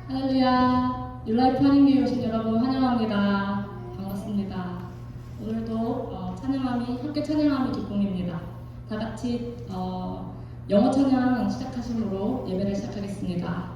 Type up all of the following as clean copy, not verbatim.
할렐루야, 뉴라이프 한인교회 오신 여러분 환영합니다. 반갑습니다. 오늘도 함께 찬양함이 기쁨입니다. 다 같이 영어 찬양 시작하심으로 예배를 시작하겠습니다.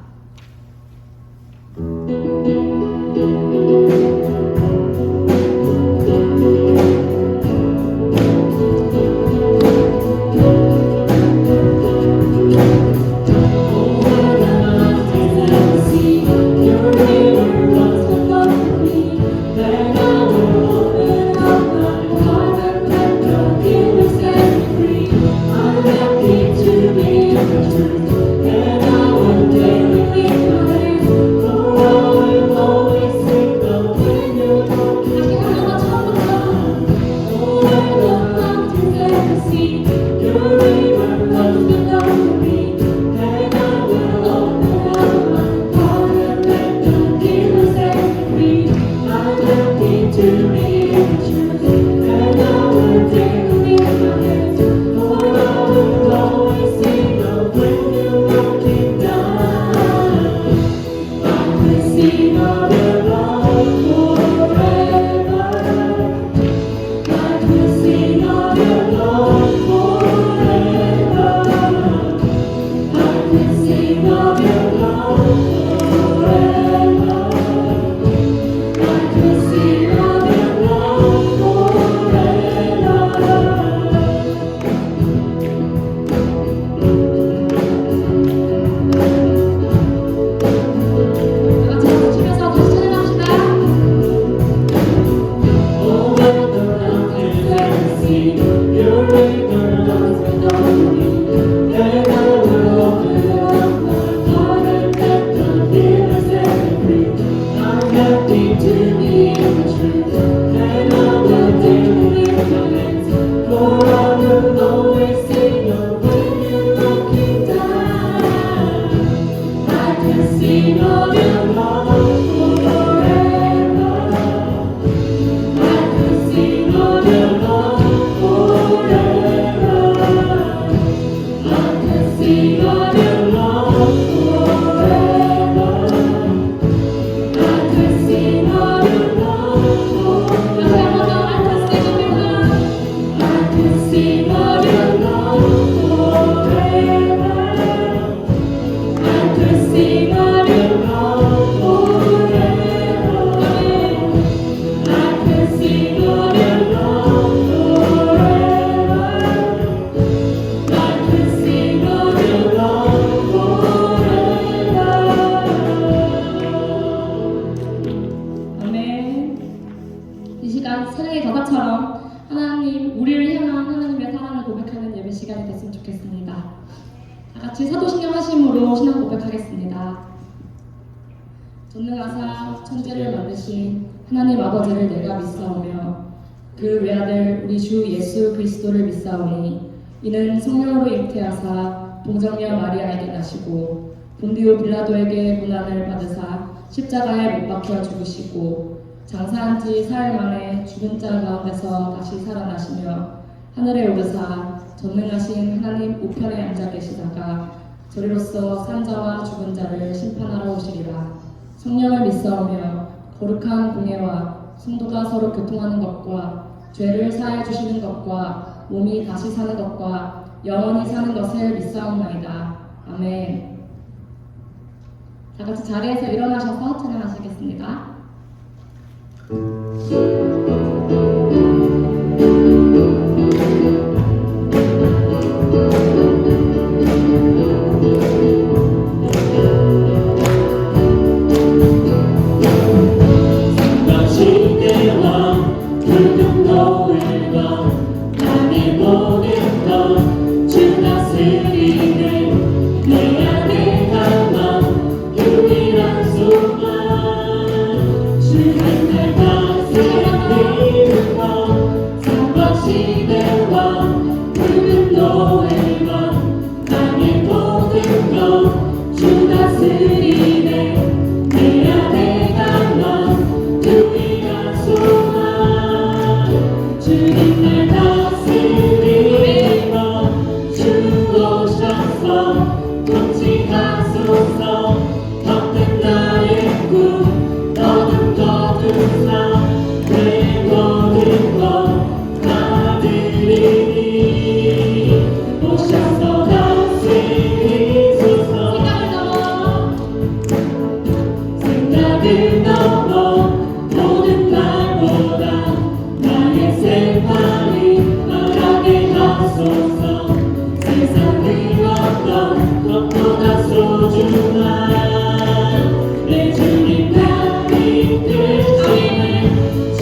새해의 겨자처럼 우리를 향한 하나님의 사랑을 고백하는 예배 시간이 됐으면 좋겠습니다. 다 같이 사도신경 하심으로 신앙 고백하겠습니다. 전능하사 천지를 만드신 하나님 아버지를 내가 믿사오며 그 외아들 우리 주 예수 그리스도를 믿사오니 이는 성령으로 잉태하사 동정녀 마리아에게 나시고 본디오 빌라도에게 고난을 받으사 십자가에 못 박혀 죽으시고 장사한 지 사흘 만에 죽은 자 가운데서 다시 살아나시며 하늘에 오르사 전능하신 하나님 우편에 앉아 계시다가 저리로서 산 자와 죽은 자를 심판하러 오시리라. 성령을 믿사오며 거룩한 공예와 성도가 서로 교통하는 것과 죄를 사해 주시는 것과 몸이 다시 사는 것과 영원히 사는 것을 믿사옵나이다. 아멘. 다 같이 자리에서 일어나셔서 찬양하시겠습니다. 주는 날 다스리는 생각을 넘어 모든 말보다 나의 생활이 나가게 하소서. 세상의 어떤 것보다 소중한 내 주님 나를 이끄시네. 주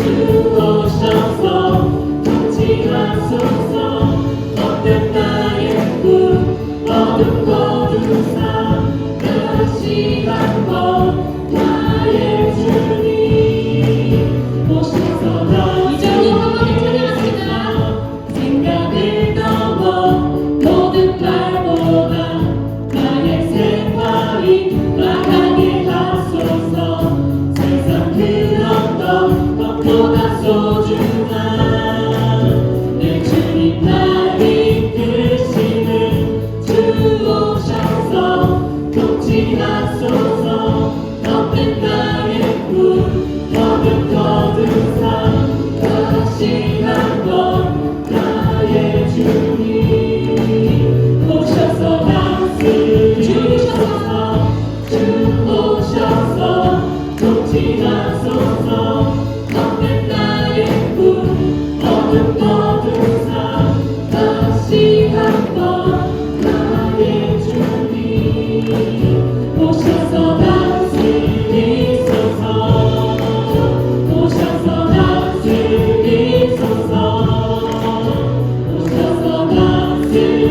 오셔서 통치하소서. 어떤 나의 꿈 어둠 거두사 다시 한번 나의 주님 오셔서 이주님 한 번에 찬양합시다. 생각을 넘어 모든 말보다 나의 생활이 나가게 하소서. 세상 그 어떤 것보다 소중한 내 주님 나를 이끄시는 주 오셔서 통치하소서. 어떤 나의 꿈 어둠 거두사 다시 한번 나의 주님 오셔서 다스리소서. 주 오셔서 통치하소서. 어떤 나의 꿈 어둠 거두사 다시 한번 나의 주님 오셔서 다스리소서. 오셔서 다스리소서. 오셔서 다스리소서.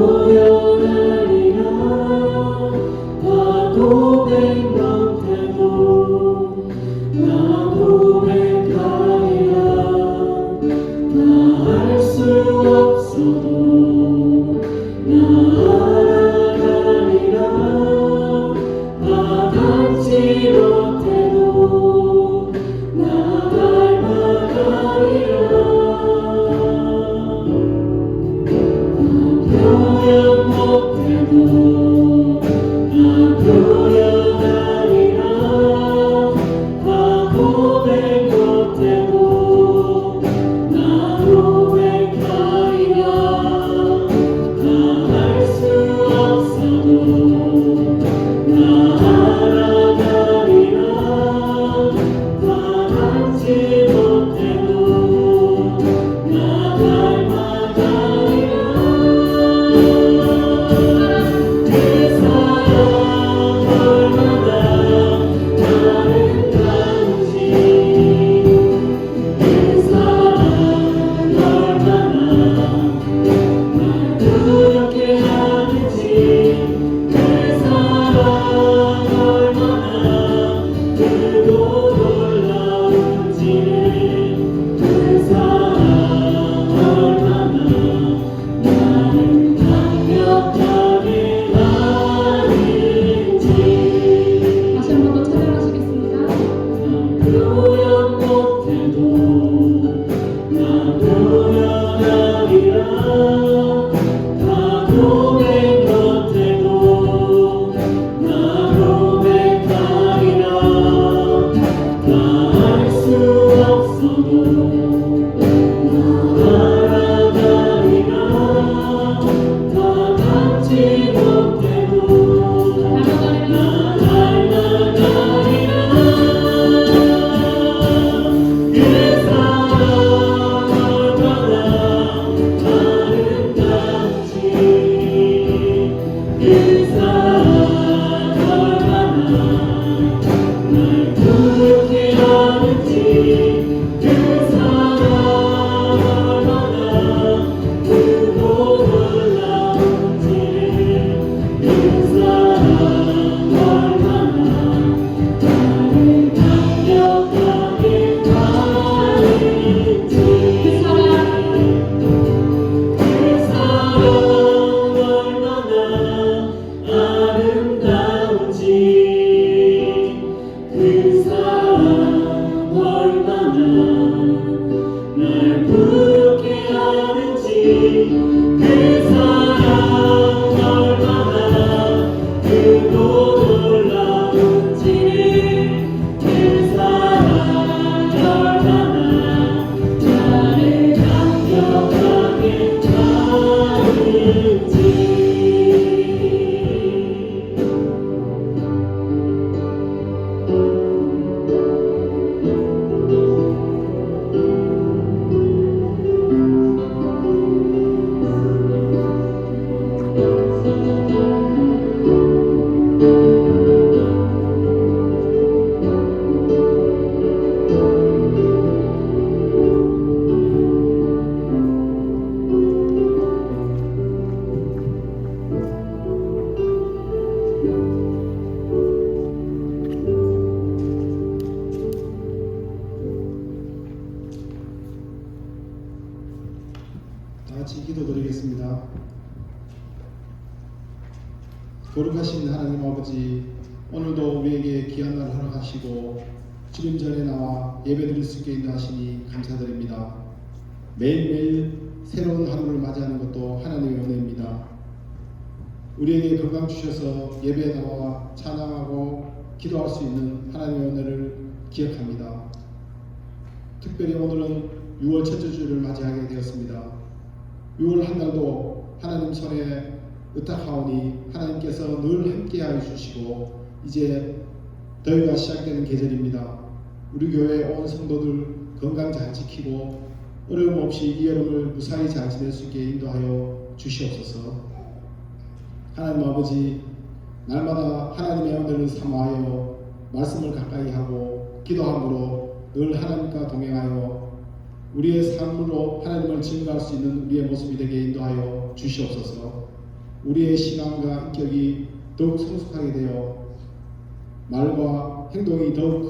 고요하리라 나 고백 못해도 나 고백하리라 다 알 수 없어도 나 알아가리라 나 닮지 못해도 나 닮아가리라 표현 못해도 나 표현하리라 나 고백 못해도 나 고백하리라 다 알 수 없어도 나 알아가리라 다 닮지 못해도 나 닮아가리라 그 사랑 얼마나 아름다운지 그 사랑 얼마나 날 두렵게 하는지 그 사랑 얼마나 크고 놀라운지 그 사랑 얼마나 나를 강력하게 하는지 다시 한 번 더 찬양하시겠습니다. 표현 못해도 난 표현하리라 다 고백 못해도 나 고백하리라 다 알 수 없어도 나 알아가리라 다 닮지 못해도 나 닮아가리라 그 사랑 얼마나 아름다운지 그 사랑 얼마나 날 두렵게 하는지 그 사랑 얼마나 크고 놀라운지 그 사랑 얼마나 나를 강력하게 하는지 그 사랑 얼마나 아름다운지 그 사랑 얼마나 날 부럽게 하는지 그 사랑 얼마나 크고 놀라운지 그 사랑 얼마나 나를 강력하게 하는지 다 같이 기도드리겠습니다. 거룩하신 하나님 아버지, 오늘도 우리에게 귀한 날 허락하시고 주님 전에 나와 예배드릴 수 있게 인도하시니 감사드립니다. 매일매일 새로운 하루를 맞이하는 것도 하나님의 은혜입니다. 우리에게 건강 주셔서 예배에 나와 찬양하고 기도할 수 있는 하나님의 은혜를 기억합니다. 특별히 오늘은 6월 첫째 주를 맞이하게 되었습니다. 6월 한 달도 하나님 손에 의탁하오니 하나님께서 늘 함께하여 주시고 이제 더위가 시작되는 계절입니다. 우리 교회 온 성도들 건강 잘 지키고 어려움 없이 이 여름을 무사히 잘 지낼 수 있게 인도하여 주시옵소서. 하나님 아버지, 날마다 하나님의 은혜를 삼아하여 말씀을 가까이 하고 기도함으로 늘 하나님과 동행하여 우리의 삶으로 하나님을 증거할 수 있는 우리의 모습이 되게 인도하여 주시옵소서. 우리의 신앙과 인격이 더욱 성숙하게 되어 말과 행동이 더욱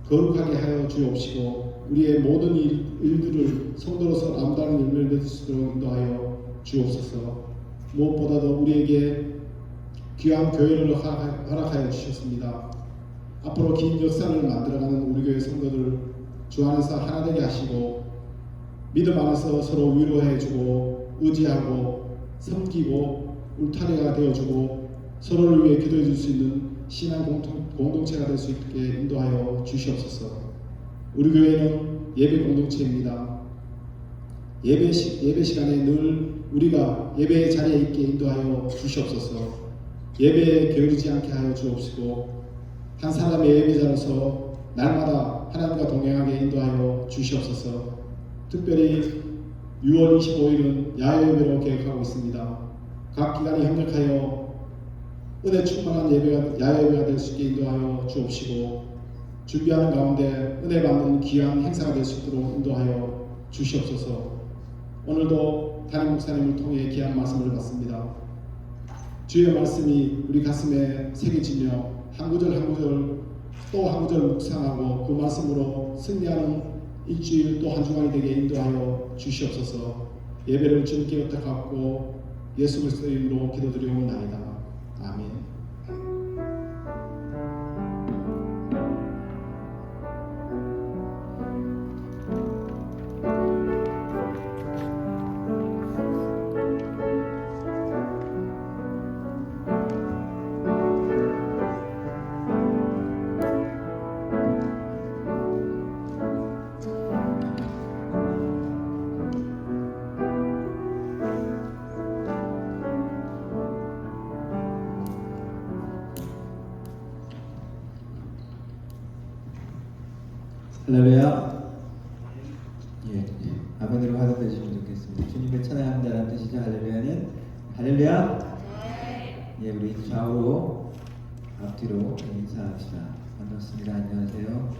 거룩하게 하여 주옵시고 우리의 모든 일들을 성도로서 남다른 열매를 맺을 수 있도록 인도하여 주옵소서. 무엇보다도 우리에게 귀한 교회를 허락하여 주셨습니다. 앞으로 긴 역사를 만들어가는 우리 교회 성도들 주 안에서 하나 되게 하시고 믿음 안에서 서로 위로해주고 의지하고 섬기고 울타리가 되어주고 서로를 위해 기도해 줄 수 있는 신앙 공동체가 될 수 있게 인도하여 주시옵소서. 우리 교회는 예배 공동체입니다. 예배 시간에 늘 우리가 예배의 자리에 있게 인도하여 주시옵소서. 예배에 게으르지 않게 하여 주옵시고 한 사람의 예배자로서 날마다 하나님과 동행하게 인도하여 주시옵소서. 특별히 6월 25일은 야외 예배로 계획하고 있습니다. 각 기관이 협력하여 은혜 충만한 야외 예배가 될 수 있게 인도하여 주옵시고 준비하는 가운데 은혜 받는 귀한 행사가 될 수 있도록 인도하여 주시옵소서. 오늘도 담임 목사님을 통해 귀한 말씀을 받습니다. 주의 말씀이 우리 가슴에 새겨지며 한 구절 한 구절 또 한 구절 묵상하고 그 말씀으로 승리하는 일주일 또 한 주간이 되게 인도하여 주시옵소서. 예배를 주님께 부탁하고 예수 그리스도의 이름으로 기도드리옵나이다. 아멘. 할렐루야. 예, 아멘으로 화답해주시면 좋겠습니다. 주님을 찬양한다는 뜻이죠. 할렐루야는 할렐루야. 예, 우리 좌우로 앞뒤로 인사합시다. 반갑습니다. 안녕하세요.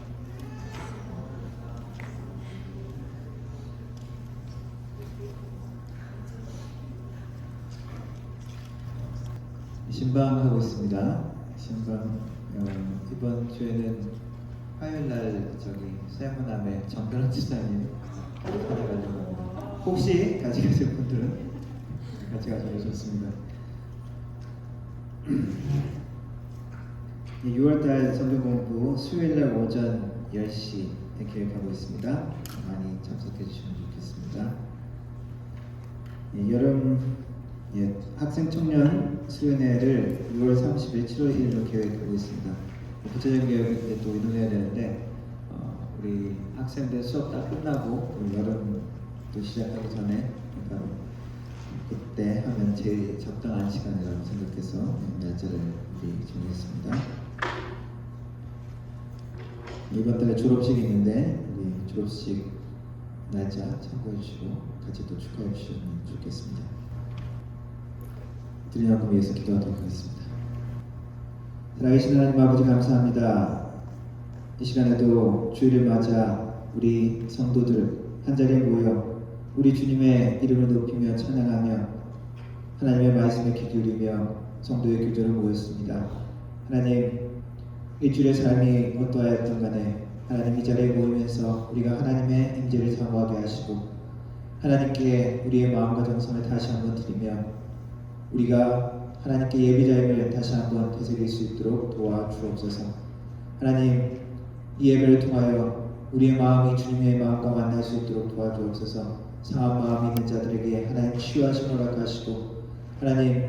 신방하고 있습니다. 신방 이번 주에는 화요일날 세문암에 정변환 지사님 찾아가지고 혹시 같이 가실 분들은 같이 가셔도 좋습니다. 6월달 성경공부 수요일날 오전 10시에 계획하고 있습니다. 많이 참석해 주시면 좋겠습니다. 여름 학생 청년 수련회를 6월 30일 7월 1일로 계획하고 있습니다. 구체적인 계획을 또 의논해야 되는데 우리 학생들 수업 다 끝나고 여름 또 시작하기 전에 바로 그때 하면 제일 적당한 시간이라고 생각해서 날짜를 우리 정했습니다. 이번 달에 졸업식이 있는데 우리 졸업식 날짜 참고해 주시고 같이 또 축하해 주시면 좋겠습니다. 드리나고 위해서 기도하도록 하겠습니다. 살아계신 하나님 아버지 감사합니다. 이 시간에도 주일을 맞아 우리 성도들 한자리에 모여 우리 주님의 이름을 높이며 찬양하며 하나님의 말씀에 귀 기울이며 성도의 교제로 모였습니다. 하나님, 일주일의 삶이 어떠하였든 간에 하나님 이 자리에 모이면서 우리가 하나님의 임재를 사모하게 하시고 하나님께 우리의 마음과 정성을 다시 한번 드리며 우리가 하나님께 예배자임을 다시 한번 되새길 수 있도록 도와주옵소서. 하나님, 이 예배를 통하여 우리의 마음이 주님의 마음과 만날 수 있도록 도와주옵소서. 상한 마음이 있는 자들에게 하나님 치유하심을 허락하시고 하나님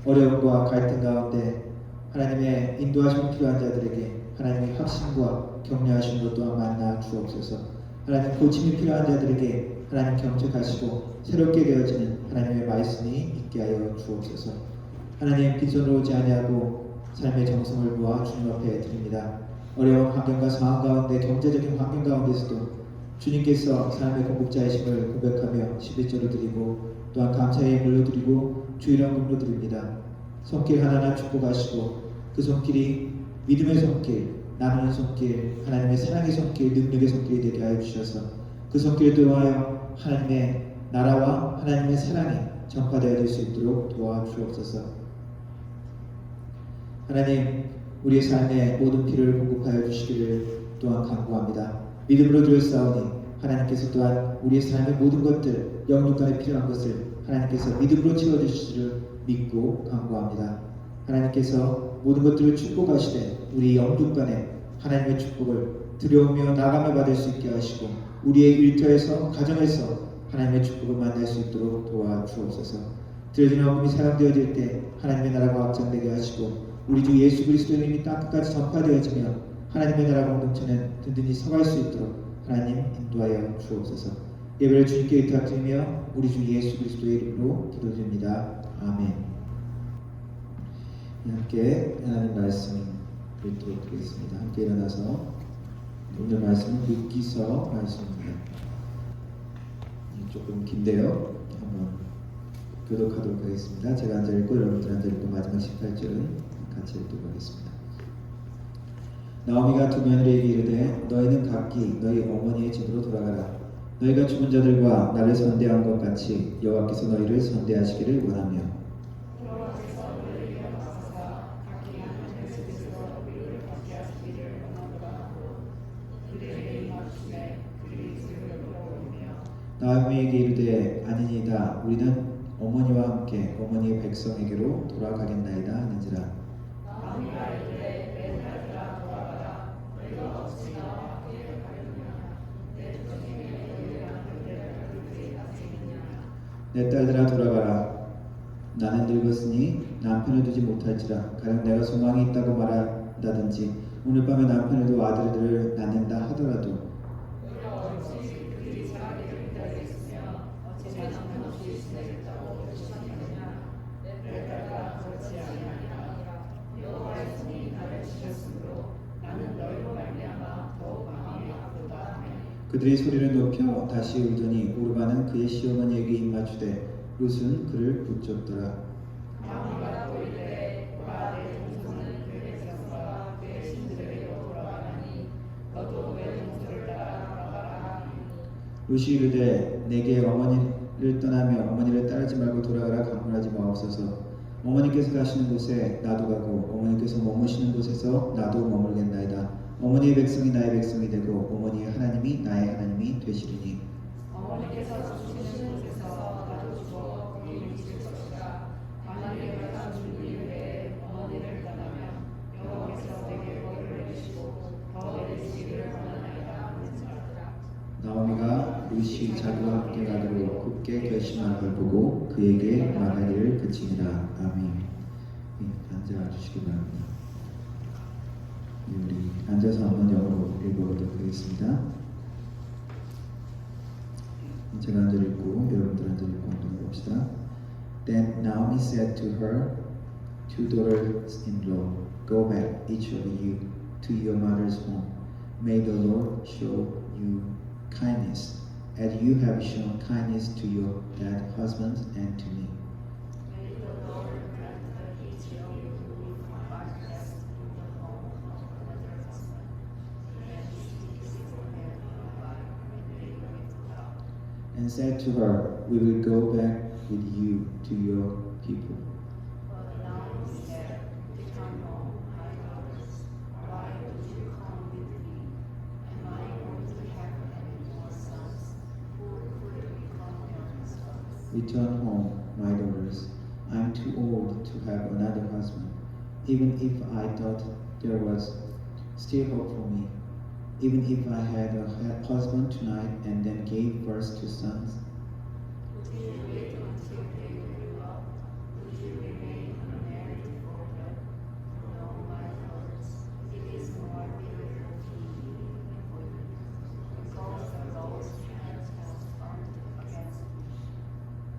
어려움과 갈등 가운데 하나님의 인도하심이 필요한 자들에게 하나님의 확신과 격려하심으로 또한 만나 주옵소서. 하나님 고침이 필요한 자들에게 하나님 경책하시고 새롭게 되어지는 하나님의 말씀이 있게 하여 주옵소서. 하나님, 빈손으로 오지 아니하고 삶의 정성을 모아 주님 앞에 드립니다. 어려운 환경과 상황 가운데 경제적인 환경 가운데서도 주님께서 삶의 공급자이심을 고백하며 11조를 드리고 또한 감사의 예물로 드리고 주일헌금으로 드립니다. 손길 하나하나 축복하시고 그 손길이 믿음의 손길, 나누는 손길, 하나님의 사랑의 손길, 능력의 손길이 되게 하여 주셔서 그 손길을 통하여 하나님의 나라와 하나님의 사랑이 전파되어질 수 있도록 도와주옵소서. 하나님, 우리의 삶에 모든 필요를 공급하여 주시기를 또한 간구합니다. 믿음으로 드렸사오니 하나님께서 또한 우리의 삶의 모든 것들, 영육간에 필요한 것을 하나님께서 믿음으로 채워주시기를 믿고 간구합니다. 하나님께서 모든 것들을 축복하시되 우리 영육간에 하나님의 축복을 들여오며 나가며 받을 수 있게 하시고 우리의 일터에서 가정에서 하나님의 축복을 만날 수 있도록 도와주옵소서. 드려지는 헌금이 사용되어질 때 하나님의 나라가 확장되게 하시고 우리 주 예수 그리스도의 이름이 땅끝까지 전파되어지며 하나님의 나라 공동체는 든든히 서갈 수 있도록 하나님 인도하여 주옵소서. 예배를 주님께 의탁드리며 우리 주 예수 그리스도의 이름으로 기도드립니다. 아멘. 함께 하나님 말씀 읽도록 하겠습니다. 함께 일어나서 오늘 말씀은 룻기서 말씀입니다. 조금 긴데요. 한번 교독하도록 하겠습니다. 제가 앉아 읽고 여러분들 앉아 읽고 마지막 18절은 같이 읽도록 하겠습니다. 나오미가 두 며느리에게 이르되 너희는 각기 너희 어머니의 집으로 돌아가라. 너희가 죽은 자들과 나를 선대한 것 같이 여호와께서 너희를 선대하시기를 원하며 나오미에게 이르되 아니니이다. 우리는 어머니와 함께 어머니의 백성에게로 돌아가겠나이다 하는지라. 내 딸들아 돌아가라. 나는 늙었으니 남편을 두지 못할지라. 가령 내가 소망이 있다고 말한다든지 오늘 밤에 남편을 두 아들들을 낳는다 하더라도 그들이 소리를 높여 다시 울더니 오르바는 그의 시어머니에게 입맞추되 룻은 그를 붙잡더라. 룻이 이르되 내게 어머니를 떠나며 어머니를 따르지 말고 돌아가라 강물하지 마옵소서. 어머니께서 가시는 곳에 나도 가고 어머니께서 머무시는 곳에서 나도 머물겠나이다. 어머니의 백성이 나의 백성이 되고 어머니의 하나님이 나의 하나님이 되시리니. 어머니께서 주시는 곳에서 나도 주어 거기 있을 것이다. 다만 내가 준 이후에 어머니를 떠나면 여호와께서 내게 벌을 내리시고 더 내리시기를 원하나이다. 나오미가 룻이 자기와 함께 가기로 굳게 결심한 걸 보고 그에게 말하기를 그치니라. 아멘. 앉아주시기 바랍니다. 우리 앉아서 한번 영어로 읽어보도록 하겠습니다. 제가 앉아 읽고 여러분들 앉아 읽고 한번 해봅시다. Then Naomi said to her two daughters-in-law, Go back, each of you, to your mother's home. May the Lord show you kindness, as you have shown kindness to your dead husbands and to me. And said to her, We will go back with you to your people. Return home, my daughters. I'm too old to have another husband. Even if I thought there was still hope for me, even if I had a husband tonight and then gave birth to sons.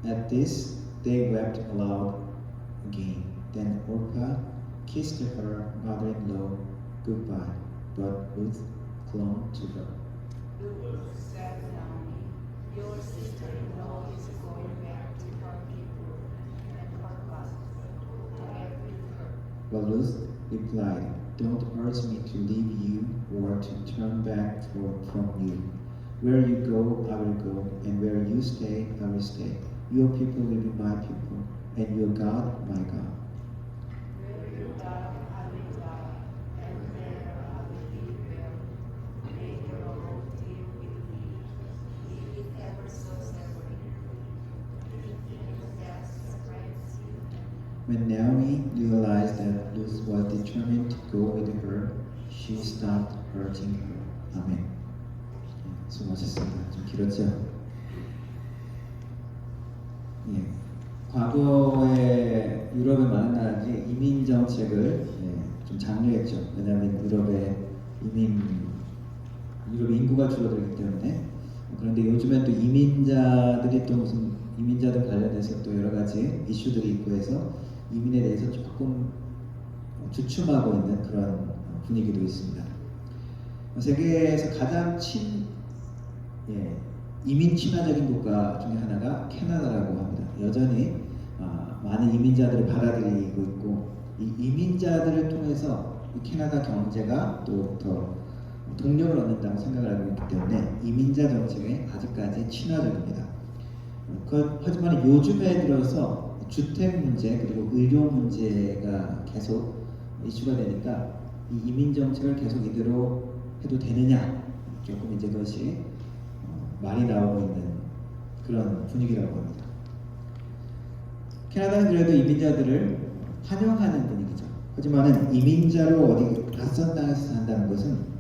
At this, they wept aloud again. Then Orpah kissed her mother-in-law goodbye, but Ruth clung to her. Ruth said to Naomi, your sister-in-law is going back to her people and her God. I am with her. But Ruth replied, Don't urge me to leave you or to turn back from you. Where you go, I will go, and where you stay, I will stay. Your people will be my people, and your God my God. When Naomi realized that Ruth was determined to go with her, she stopped hurting her. 아멘. 수고하셨습니다. 좀 길었죠? 예. 과거에 유럽의 많은 나라들이 이민 정책을 좀 장려했죠. 왜냐하면 유럽의 인구가 줄어들기 때문에. 그런데 요즘엔 또 이민자들이 또 무슨 이민자들 관련해서 또 여러 가지 이슈들이 있고 해서 이민에 대해서 조금 주춤하고 있는 그런 분위기도 있습니다. 세계에서 가장 이민 친화적인 국가 중에 하나가 캐나다라고 합니다. 여전히 많은 이민자들을 받아들이고 있고 이 이민자들을 통해서 이 캐나다 경제가 또 더 동력을 얻는다고 생각을 하고 있기 때문에 이민자 정책에 아직까지 친화적입니다. 하지만 요즘에 들어서 주택 문제 그리고 의료 문제가 계속 이슈가 되니까 이 이민 정책을 계속 이대로 해도 되느냐 조금 이제 그것이 말이 나오고 있는 그런 분위기라고 합니다. 캐나다는 그래도 이민자들을 환영하는 분위기죠. 하지만은 이민자로 어디 낯선 땅에서 산다는 것은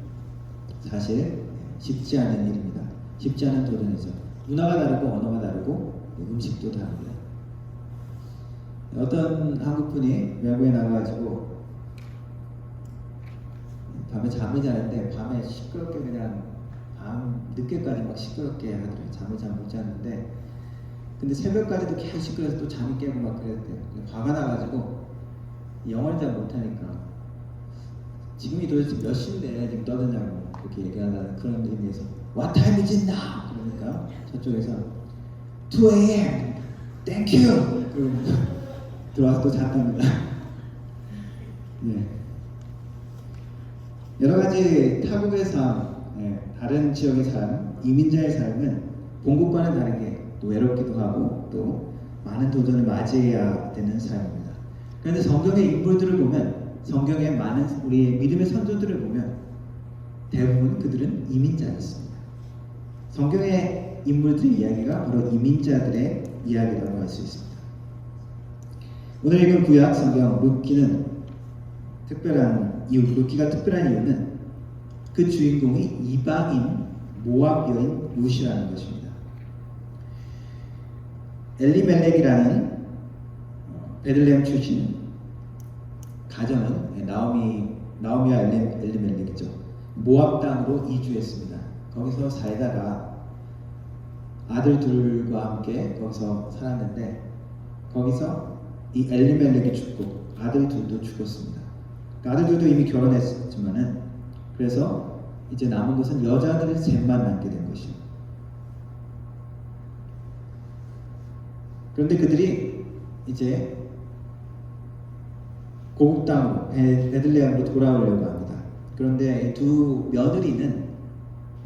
사실 쉽지 않은 일입니다. 쉽지 않은 도전이죠. 문화가 다르고 언어가 다르고 음식도 다릅니다. 어떤 한국 분이 외국에 나가가지고 밤에 잠을 자는데 밤에 시끄럽게 그냥 밤 늦게까지 막 시끄럽게 하더라고요. 잠을 잘 못 자는데 근데 새벽까지도 계속 시끄러워서 또 잠이 깨고 막 그랬대요. 화가 나가지고 영어를 잘 못하니까 지금이 도대체 몇 시인데 지금 떠드냐고 그렇게 얘기하는 그런 의미에서 What time is it now? 그러니까 저쪽에서 2 a.m. Thank you. 그리고 들어와서 또 잤답니다. 예. 여러 가지 타국의 삶, 다른 지역의 삶, 이민자의 삶은 본국과는 다르게 또 외롭기도 하고 또 많은 도전을 맞이해야 되는 삶입니다. 그런데 성경의 인물들을 보면 성경의 많은 우리의 믿음의 선조들을 보면 대부분 그들은 이민자였습니다. 성경의 인물들의 이야기가 바로 이민자들의 이야기라고 할 수 있습니다. 오늘 읽은 구약 성경 루키가 특별한 이유는 그 주인공이 이방인 모압 여인 룻이라는 것입니다. 엘리멜렉이라는 베들레헴 출신 가정은 나오미와 엘리멜렉이죠. 모압 땅으로 이주했습니다. 거기서 살다가 아들 둘과 함께 거기서 살았는데 거기서 이 엘리멜렉이 죽고 아들 둘도 죽었습니다. 아들 둘도 이미 결혼했지만은 그래서 이제 남은 것은 여자들의 셋만 남게 된 것이에요. 그런데 그들이 이제 고국 땅으로 베들레헴으로 돌아오려고 합니다. 그런데 이 두 며느리는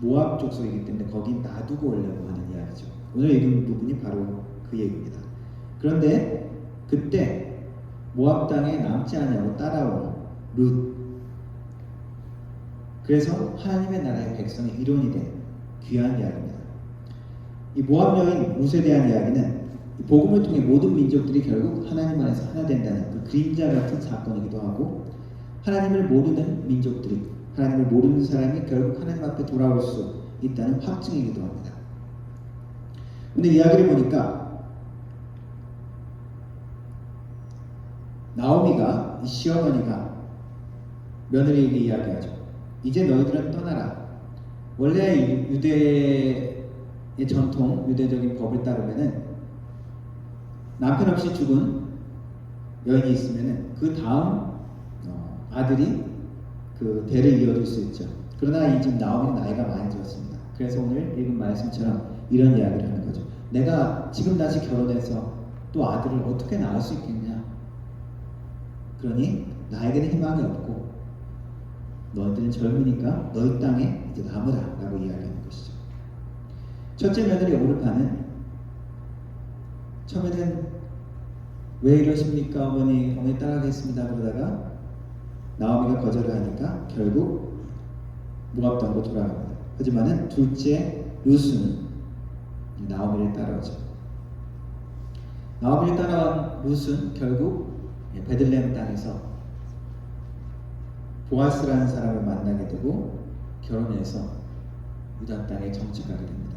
모압 족속이기 때문에 거기 놔두고 오려고 하는 이야기죠. 오늘 읽은 부분이 바로 그 얘기입니다. 그런데 그때 모압 땅에 남지 않냐고 따라온 룻. 그래서 하나님의 나라의 백성의 일원이 된 귀한 이야기입니다. 이 모압 여인 룻에 대한 이야기는 복음을 통해 모든 민족들이 결국 하나님 안에서 하나 된다는 그 그림자 같은 사건이기도 하고 하나님을 모르는 민족들이 하나님을 모르는 사람이 결국 하나님 앞에 돌아올 수 있다는 확증이기도 합니다. 오늘 이야기를 보니까 나오미가 이 시어머니가 며느리에게 이야기하죠. 이제 너희들은 떠나라. 원래 유대의 전통, 유대적인 법을 따르면은 남편 없이 죽은 여인이 있으면은 그 다음 아들이 그 대를 이어줄 수 있죠. 그러나 이 지금 나오미는 나이가 많이 들었습니다. 그래서 오늘 읽은 말씀처럼 이런 이야기를 하는 거죠. 내가 지금 다시 결혼해서 또 아들을 어떻게 낳을 수 있겠냐? 그러니 나에게는 희망이 없고 너희들은 젊으니까 너희 땅에 이제 남으라 라고 이야기하는 것이죠. 첫째 며느리 오르파는 처음에는 왜 이러십니까 어머니 따라가겠습니다 그러다가 나오미가 거절을 하니까 결국 모압 땅으로 돌아갑니다. 하지만은 둘째 룻은 나오미를 따라오죠. 나오미를 따라온 룻은 결국 베들레헴 땅에서 보아스라는 사람을 만나게 되고 결혼해서 유다 땅에 정착하게 됩니다.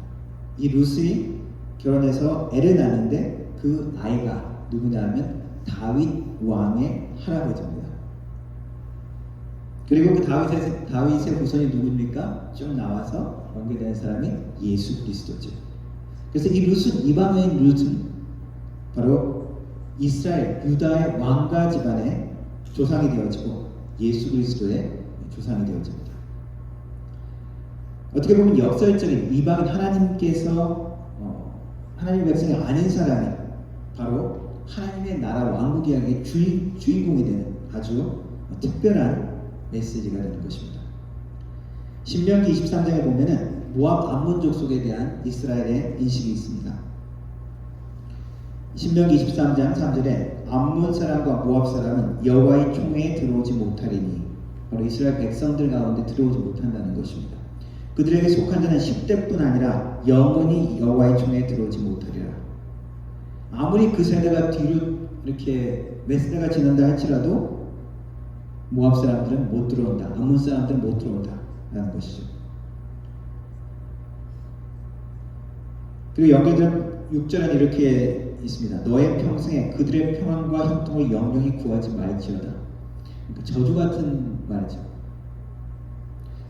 이 룻이 결혼해서 애를 낳는데 그 아이가 누구냐면 다윗 왕의 할아버지입니다. 그리고 그 다윗의 후손이 누굽니까? 쭉 나와서 연계되는 사람이 예수 그리스도죠. 그래서 이 룻은 이방인 룻은 바로 이스라엘 유다의 왕가 집안의 조상이 되어지고 예수 그리스도의 조상이 되어집니다. 어떻게 보면 역설적인 이방인 하나님께서 하나님의 백성이 아닌 사람이 바로 하나님의 나라 왕국 이야기의 주인공이 되는 아주 특별한 메시지가 되는 것입니다. 신명기 23장에 보면은 모압 암몬 족속에 대한 이스라엘의 인식이 있습니다. 신명기 23장 3절에 암몬 사람과 모압 사람은 여호와의 총회에 들어오지 못하리니 바로 이스라엘 백성들 가운데 들어오지 못한다는 것입니다. 그들에게 속한 자는 10대뿐 아니라 영원히 여호와의 총회에 들어오지 못하리라. 아무리 그 세대가 뒤로 이렇게 몇 세대가 지난다 할지라도 모압 사람들은 못 들어온다. 암몬 사람들은 못 들어온다 라는 것이죠. 그리고 연결된 6절은 이렇게 있습니다. 너의 평생에 그들의 평안과 형통을 영영히 구하지 말지어다. 그러니까 저주 같은 말이죠.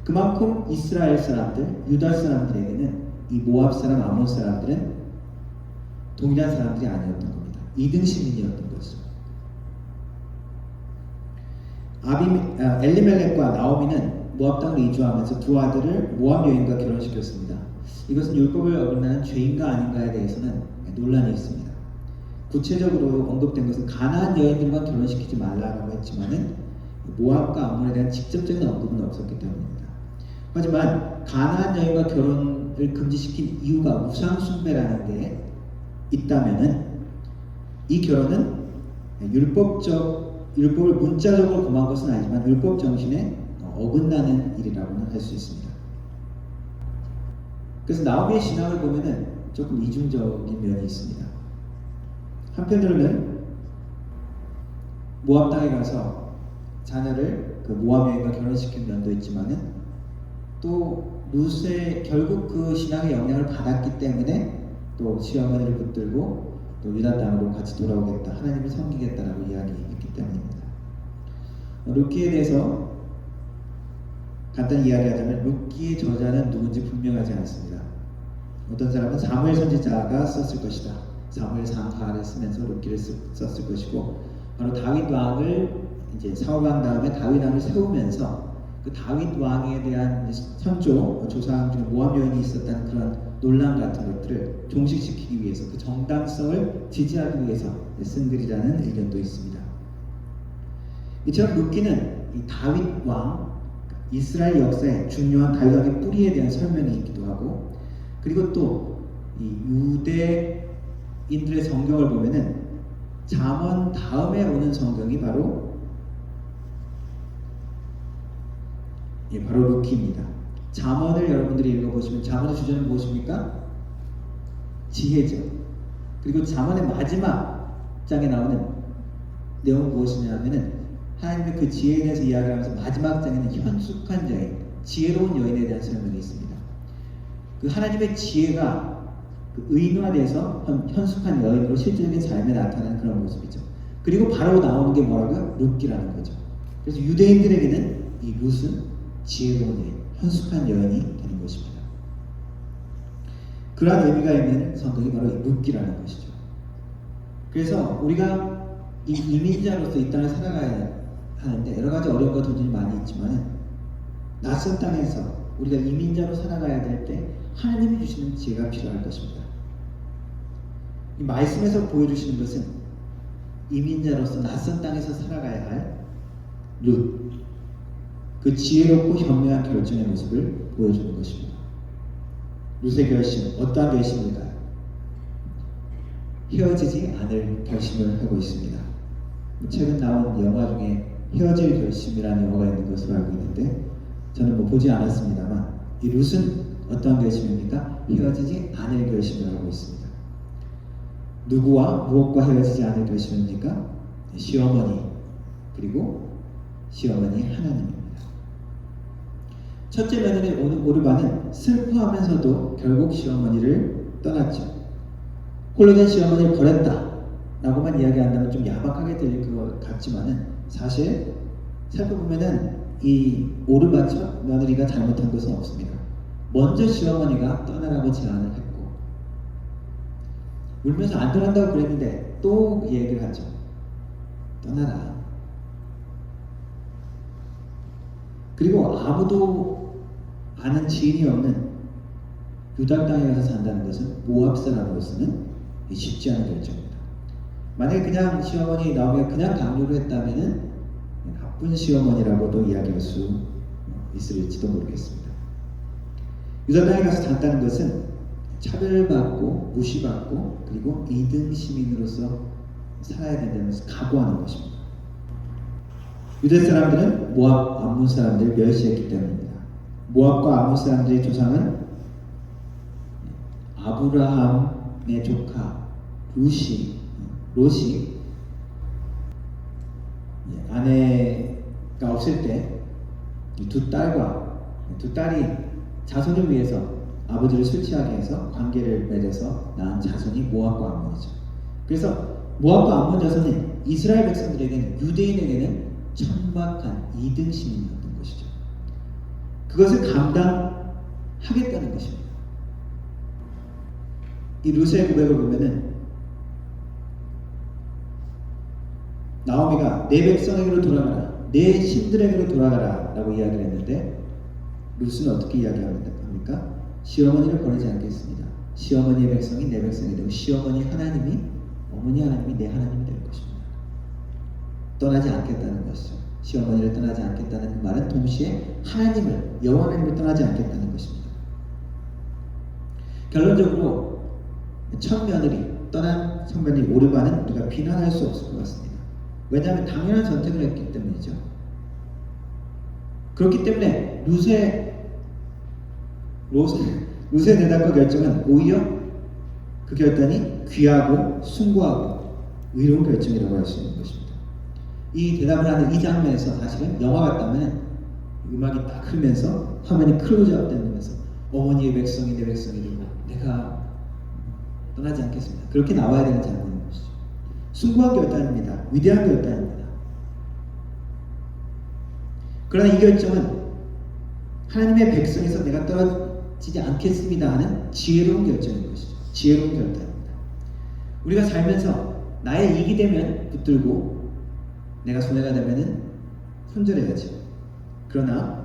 그만큼 이스라엘 사람들, 유다 사람들에게는 이 모압 사람, 암몬 사람들은 동일한 사람들이 아니었던 겁니다. 2등 시민이었던 거죠. 엘리멜렉과 나오미는 모압 땅으로 이주하면서 두 아들을 모압 여인과 결혼시켰습니다. 이것은 율법을 어긋나는 죄인가 아닌가에 대해서는 논란이 있습니다. 구체적으로 언급된 것은 가나안 여인들만 결혼시키지 말라라고 했지만은 모압과 암몬에 대한 직접적인 언급은 없었기 때문입니다. 하지만 가나안 여인과 결혼을 금지시킨 이유가 우상 숭배라는 게 있다면은 이 결혼은 율법을 문자적으로 금한 것은 아니지만 율법 정신에 어긋나는 일이라고는 할 수 있습니다. 그래서 나오미의 신앙을 보면은 조금 이중적인 면이 있습니다. 한편으로는 모압 땅에 가서 자녀를 그 모압 여인과 결혼시킨 면도 있지만은 또 룻의 결국 그 신앙의 영향을 받았기 때문에 또 시어머니를 붙들고 또 유다 땅으로 같이 돌아오겠다, 하나님을 섬기겠다라고 이야기했기 때문입니다. 룻기에 대해서 간단히 이야기하자면 룻기의 저자는 누군지 분명하지 않습니다. 어떤 사람은 사무엘 선지자가 썼을 것이다. 사무엘 상하를 쓰면서 룻기를 썼을 것이고 바로 다윗 왕을 이제 사울 왕 다음에 다윗 왕을 세우면서 그 다윗 왕에 대한 선조 조상 중에 모압 여인이 있었다는 그런 논란 같은 것들을 종식시키기 위해서 그 정당성을 지지하기 위해서 쓴 글이라는 의견도 있습니다. 이처럼 룻기는 이 다윗 왕 이스라엘 역사의 중요한 다윗 왕의 뿌리에 대한 설명이 있기도 하고 그리고 또 이 유대인들의 성경을 보면은 잠언 다음에 오는 성경이 바로 룻기입니다. 잠언을 여러분들이 읽어보시면 잠언의 주제는 무엇입니까? 지혜죠. 그리고 잠언의 마지막 장에 나오는 내용은 무엇이냐면은 하나님의 그 지혜에 대해서 이야기하면서 마지막 장에는 현숙한 여인, 지혜로운 여인에 대한 설명이 있습니다. 그 하나님의 지혜가 그 의인화돼서 현숙한 여인으로 실질적인 삶에 나타나는 그런 모습이죠. 그리고 바로 나오는 게 뭐라고요? 룻기라는 거죠. 그래서 유대인들에게는 이 룻은 지혜로운 여인, 현숙한 여인이 되는 것입니다. 그러한 의미가 있는 성경이 바로 이 룻기라는 것이죠. 그래서 우리가 이 이민자로서 이 땅을 살아가야 하는데 여러 가지 어려움과 도전이 많이 있지만 낯선 땅에서 우리가 이민자로 살아가야 될 때 하나님이 주시는 지혜가 필요할 것입니다. 이 말씀에서 보여주시는 것은 이민자로서 낯선 땅에서 살아가야 할 룻, 그 지혜롭고 현명한 결정의 모습을 보여주는 것입니다. 룻의 결심, 어떠한 결심일까요? 헤어지지 않을 결심을 하고 있습니다. 최근 나온 영화 중에 헤어질 결심이라는 영화가 있는 것으로 알고 있는데 저는 보지 않았습니다만 이 룻은 어떤 결심입니까? 헤어지지 않을 결심을 하고 있습니다. 누구와 무엇과 헤어지지 않을 결심입니까? 시어머니 그리고 시어머니 하나님입니다. 첫째 며느리 오르바는 슬퍼하면서도 결국 시어머니를 떠났죠. 홀로 된 시어머니를 버렸다 라고만 이야기한다면 좀 야박하게 들릴 것 같지만은 사실 살펴보면은 이 오르바 첫 며느리가 잘못한 것은 없습니다. 먼저 시어머니가 떠나라고 제안을 했고 울면서 안 떠난다고 그랬는데 또 얘기를 하죠. 떠나라. 그리고 아무도 아는 지인이 없는 유다 땅에 가서 산다는 것은 모압 사람으로서는 쉽지 않은 결정입니다. 만약에 그냥 시어머니 나오면 그냥 강요를 했다면은 나쁜 시어머니라고도 이야기할 수 있을지도 모르겠습니다. 유다 땅에 가서 산다는 것은 차별받고 무시받고 그리고 2등 시민으로서 살아야 된다는 것을 각오하는 것입니다. 유대 사람들은 모압 암몬 사람들을 멸시했기 때문입니다. 모압과 암몬 사람들의 조상은 아브라함의 조카 롯이 아내가 없을 때 두 딸이 자손을 위해서 아버지를 술 취하게 해서 관계를 맺어서 낳은 자손이 모압과 암몬이죠. 그래서 모압과 암몬 자손은 이스라엘 백성들에게는 유대인에게는 천박한 2등 시민이었던 것이죠. 그것을 감당하겠다는 것입니다. 이 룻의 고백을 보면은 나오미가 내 백성에게로 돌아가라, 내 신들에게로 돌아가라 라고 이야기를 했는데 룻은 어떻게 이야기합니까? 시어머니를 버리지 않겠습니다. 시어머니의 백성이 내 백성이 되고 시어머니 하나님이 어머니 하나님이 내 하나님이 될 것입니다. 떠나지 않겠다는 것이죠. 시어머니를 떠나지 않겠다는 말은 동시에 하나님을 여호와 하나님을 떠나지 않겠다는 것입니다. 결론적으로 첫 며느리 떠난 선배님 오르바는 우리가 비난할 수 없을 것 같습니다. 왜냐하면 당연한 선택을 했기 때문이죠. 그렇기 때문에 룻의 대답과 결정은 오히려 그 결단이 귀하고 숭고하고 의로운 결정이라고 할 수 있는 것입니다. 이 대답을 하는 이 장면에서 사실은 영화 같다면 음악이 딱 흐르면서 화면이 클로즈업 되면서 어머니의 백성이 내 백성이 되고 내가 떠나지 않겠습니다. 그렇게 나와야 되는 장면인 것이죠. 숭고한 결단입니다. 위대한 결단입니다. 그러나 이 결정은 하나님의 백성에서 내가 떨어지지 않겠습니다 하는 지혜로운 결정인 것이죠. 지혜로운 결단입니다. 우리가 살면서 나의 이익이 되면 붙들고 내가 손해가 되면은 손절해야지. 그러나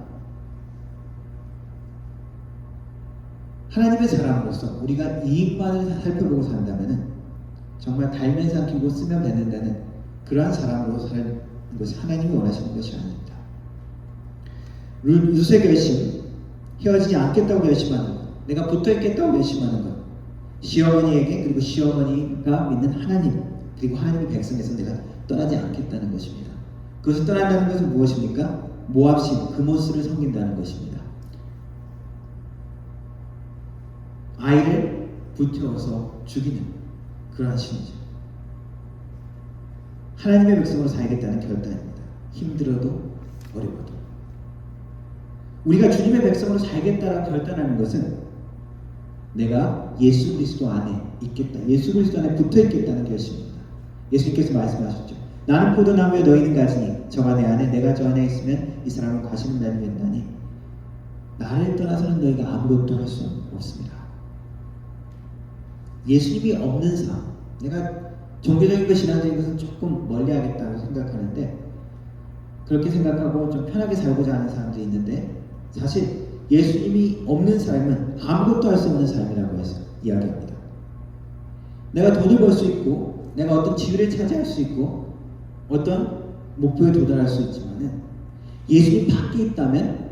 하나님의 사람으로서 우리가 이익만을 살펴보고 산다면은 정말 달면 삼키고 쓰면 뱉는다는 그러한 사람으로 사는 것이 하나님이 원하시는 것이 아닙니다. 룻의 결심, 헤어지지 않겠다고 결심하는 것, 내가 붙어있겠다고 결심하는 것, 시어머니에게 그리고 시어머니가 믿는 하나님 그리고 하나님의 백성에서 내가 떠나지 않겠다는 것입니다. 그것을 떠난다는 것은 무엇입니까? 모압신 그모스를 섬긴다는 것입니다. 아이를 불태워서 죽이는 그러한 신이죠. 하나님의 백성으로 살겠다는 결단입니다. 힘들어도 어려워도 우리가 주님의 백성으로 살겠다라고 결단하는 것은 내가 예수 그리스도 안에 있겠다, 예수 그리스도 안에 붙어 있겠다는 결심입니다. 예수님께서 말씀하셨죠. 나는 포도나무에 너희는 가지니 저가 내 안에 내가 저 안에 있으면 이 사람은 과실을 맺는다니 나를 떠나서는 너희가 아무것도 할 수 없습니다. 예수님이 없는 삶, 내가 종교적인 것, 신앙적인 것은 조금 멀리하겠다고 생각하는데 그렇게 생각하고 좀 편하게 살고자 하는 사람들이 있는데 사실 예수님이 없는 삶은 아무것도 할 수 없는 삶이라고 해서 이야기합니다. 내가 돈을 벌 수 있고 내가 어떤 지위를 차지할 수 있고 어떤 목표에 도달할 수 있지만은 예수님 밖에 있다면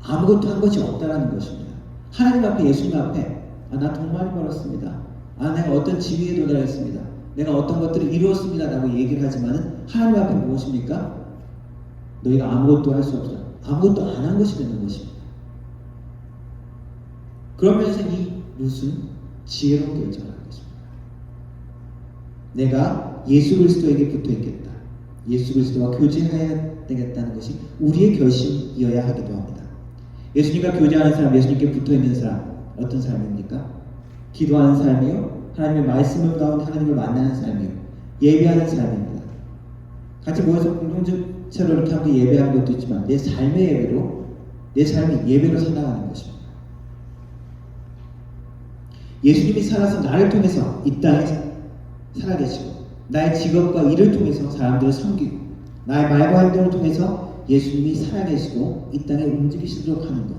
아무것도 한 것이 없다라는 것입니다. 하나님 앞에, 예수님 앞에 나 돈 많이 벌었습니다. 내가 어떤 지위에 도달했습니다. 내가 어떤 것들을 이루었습니다. 라고 얘기를 하지만은 하나님 앞에 무엇입니까? 너희가 아무것도 할 수 없다. 아무것도 안 한 것이 되는 것입니다. 그러면서 이 룻은 지혜로운 결정을 하는 것입니다. 내가 예수 그리스도에게 붙어 있겠다. 예수 그리스도와 교제해야 되겠다는 것이 우리의 결심이어야 하기도 합니다. 예수님과 교제하는 사람, 예수님께 붙어 있는 사람, 어떤 사람입니까? 기도하는 삶이요, 하나님의 말씀을 가운데 하나님을 만나는 삶이요, 예배하는 삶입니다. 같이 모여서 공동체로 이렇게 함께 예배하는 것도 있지만 내 삶의 예배로, 내 삶이 예배로 살아가는 것입니다. 예수님이 살아서 나를 통해서 이 땅에 살아계시고 나의 직업과 일을 통해서 사람들을 섬기고 나의 말과 행동을 통해서 예수님이 살아계시고 이 땅에 움직이시도록 하는 것,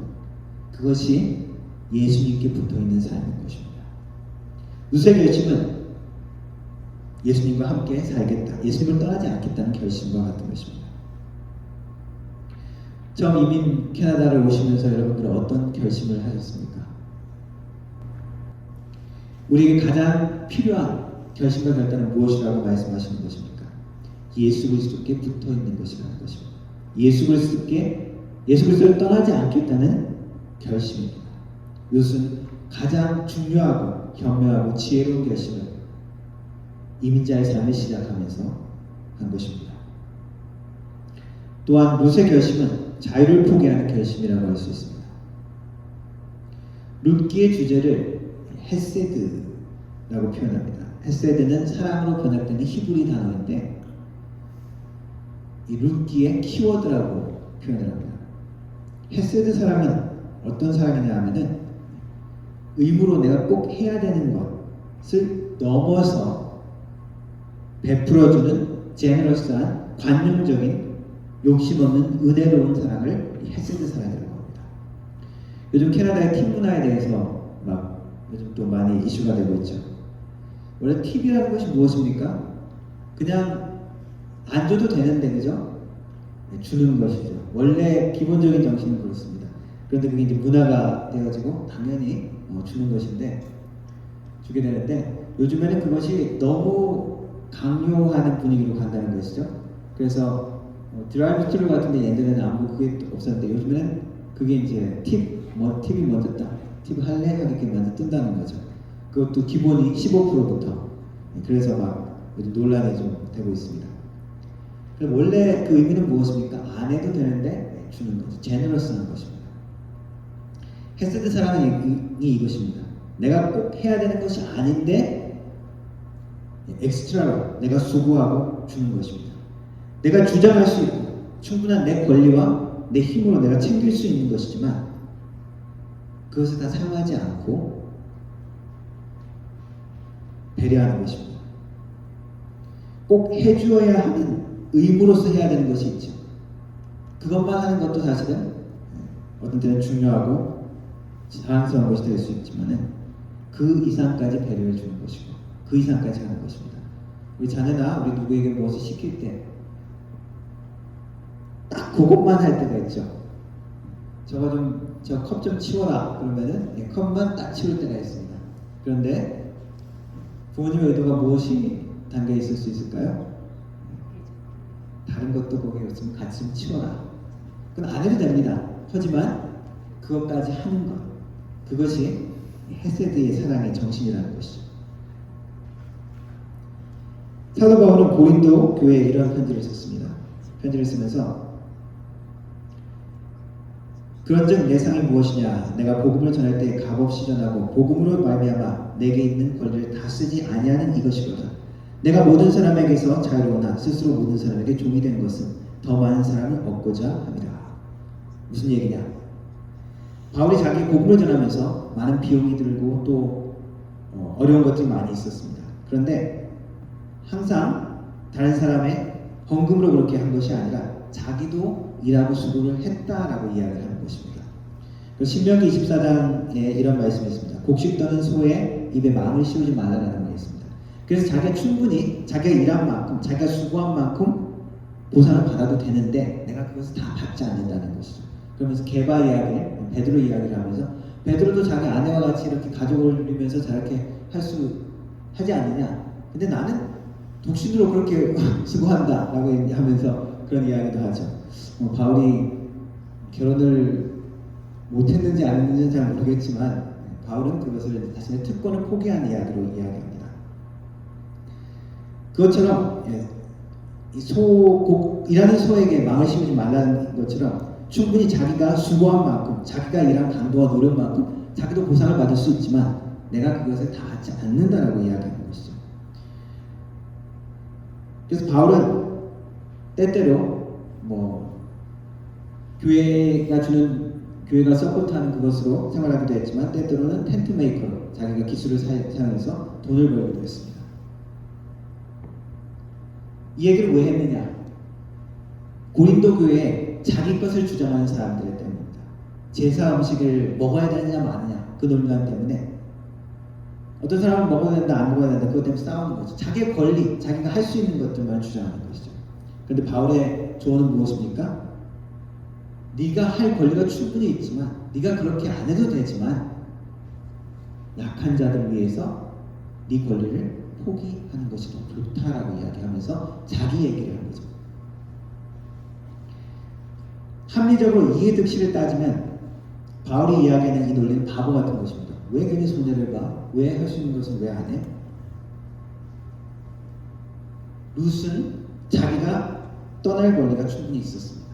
그것이 예수님께 붙어있는 삶인 것입니다. 룻의 결심은 예수님과 함께 살겠다, 예수님을 떠나지 않겠다는 결심과 같은 것입니다. 처음 이민 캐나다를 오시면서 여러분들은 어떤 결심을 하셨습니까? 우리에게 가장 필요한 결심과 결단은 무엇이라고 말씀하시는 것입니까? 예수 그리스도께 붙어 있는 것이라는 것입니다. 예수 그리스도를 떠나지 않겠다는 결심입니다. 룻은 가장 중요하고 현명하고 지혜로운 결심을 이민자의 삶을 시작하면서 한 것입니다. 또한 룻의 결심은 자유를 포기하는 결심이라고 할 수 있습니다. 룻기의 주제를 헤세드라고 표현합니다. 헤세드는 사랑으로 번역되는 히브리 단어인데 이 룻기의 키워드라고 표현을 합니다. 헤세드 사랑은 어떤 사랑이냐 하면은 의무로 내가 꼭 해야 되는 것을 넘어서 베풀어주는 제너러스한 관용적인 욕심 없는 은혜로운 사랑을 헤세드 사랑이라고 합니다. 요즘 캐나다의 팁 문화에 대해서 요즘 또 많이 이슈가 되고 있죠. 원래 팁이라는 것이 무엇입니까? 그냥 안 줘도 되는데, 그죠? 주는 것이죠. 원래 기본적인 정신은 그렇습니다. 그런데 그게 이제 문화가 되어지고 당연히 주는 것인데, 주게 되는데, 요즘에는 그것이 너무 강요하는 분위기로 간다는 것이죠. 그래서 드라이브 스루 같은데 옛날에는 아무 그게 없었는데 요즘에는 그게 이제 팁이 먼저 딱 팁을 할래? 이렇게 먼저 뜬다는 거죠. 그것도 기본이 15%부터. 그래서 막 요즘 논란이 좀 되고 있습니다. 그럼 원래 그 의미는 무엇입니까? 안 해도 되는데 주는 거죠. 제너러스한 것입니다. 헤세드 사랑은 이것입니다. 내가 꼭 해야 되는 것이 아닌데 엑스트라로 내가 수고하고 주는 것입니다. 내가 주장할 수 있고 충분한 내 권리와 내 힘으로 내가 챙길 수 있는 것이지만 그것을 다 사용하지 않고 배려하는 것입니다. 꼭 해주어야 하는 의무로서 해야 되는 것이 있죠. 그것만 하는 것도 사실은 어떤 때는 중요하고 자랑스러운 것이 될 수 있지만은 그 이상까지 배려해 주는 것이고 그 이상까지 하는 것입니다. 우리 자녀나 우리 누구에게 무엇을 시킬 때 딱 그것만 할 때가 있죠. 저 컵 좀 치워라 그러면은 컵만 딱 치울 때가 있습니다. 그런데 부모님의 의도가 무엇이 담겨 있을 수 있을까요? 다른 것도 거기에 없으면 같이 좀 치워라. 그건 안 해도 됩니다. 하지만 그것까지 하는 것, 그것이 헤세드의 사랑의 정신이라는 것이죠. 사도 바울은 고린도 교회에 이러한 편지를 썼습니다. 편지를 쓰면서 그런즉 내 상이 무엇이냐? 내가 복음을 전할 때 값없이 전하고 복음으로 말미암아 내게 있는 권리를 다 쓰지 아니하는 이것이로다. 내가 모든 사람에게서 자유로우나 스스로 모든 사람에게 종이 된 것은 더 많은 사람을 얻고자 합니다. 무슨 얘기냐? 바울이 자기 복음을 전하면서 많은 비용이 들고 또 어려운 것들이 많이 있었습니다. 그런데 항상 다른 사람의 헌금으로 그렇게 한 것이 아니라 자기도 일하고 수고를 했다라고 이야기를 하는 것입니다. 신명기 24장에 이런 말씀이 있습니다. 곡식 떠는 소의 입에 마음을 씌우지 말라라는 말이 있습니다. 그래서 자기가 충분히 자기가 일한 만큼, 자기가 수고한 만큼 보상을 받아도 되는데 내가 그것을 다 받지 않는다는 것이죠. 그러면서 게바 이야기, 베드로 이야기를 하면서 베드로도 자기 아내와 같이 이렇게 가족을 누리면서 저렇게 할 수 하지 않느냐. 근데 나는 독신으로 그렇게 수고한다 라고 하면서 그런 이야기도 하죠. 바울이 결혼을 못했는지 안 했는지는 잘 모르겠지만 바울은 그것을 자신의 특권을 포기한 이야기로 이야기합니다. 그것처럼 일하는 소에게 망을 심지 말라는 것처럼 충분히 자기가 수고한 만큼, 자기가 일한 강도와 노력 만큼 자기도 보상을 받을 수 있지만 내가 그것을 다 받지 않는다라고 이야기하는 것이죠. 그래서 바울은 때때로 교회가 서포트하는 그것으로 생활하기도 했지만 때때로는 텐트 메이커로 자기가 기술을 사용해서 돈을 벌기도 했습니다. 이 얘기를 왜 했느냐? 고린도 교회에 자기 것을 주장하는 사람들 때문입니다. 제사 음식을 먹어야 되느냐 마느냐 그 논란 때문에 어떤 사람은 먹어야 된다 안 먹어야 된다 그것 때문에 싸우는 거죠. 자기의 권리, 자기가 할 수 있는 것들만 주장하는 것이죠. 그런데 바울의 조언은 무엇입니까? 네가 할 권리가 충분히 있지만 네가 그렇게 안 해도 되지만 약한 자들 위해서 네 권리를 포기하는 것이 더 좋다라고 이야기하면서 자기 얘기를 한 거죠. 합리적으로 이해득실을 따지면 바울이 이야기하는 이 논리는 바보 같은 것입니다. 왜 괜히 손해를 봐? 왜 할 수 있는 것은 왜 안 해? 룻은 자기가 떠날 권리가 충분히 있었습니다.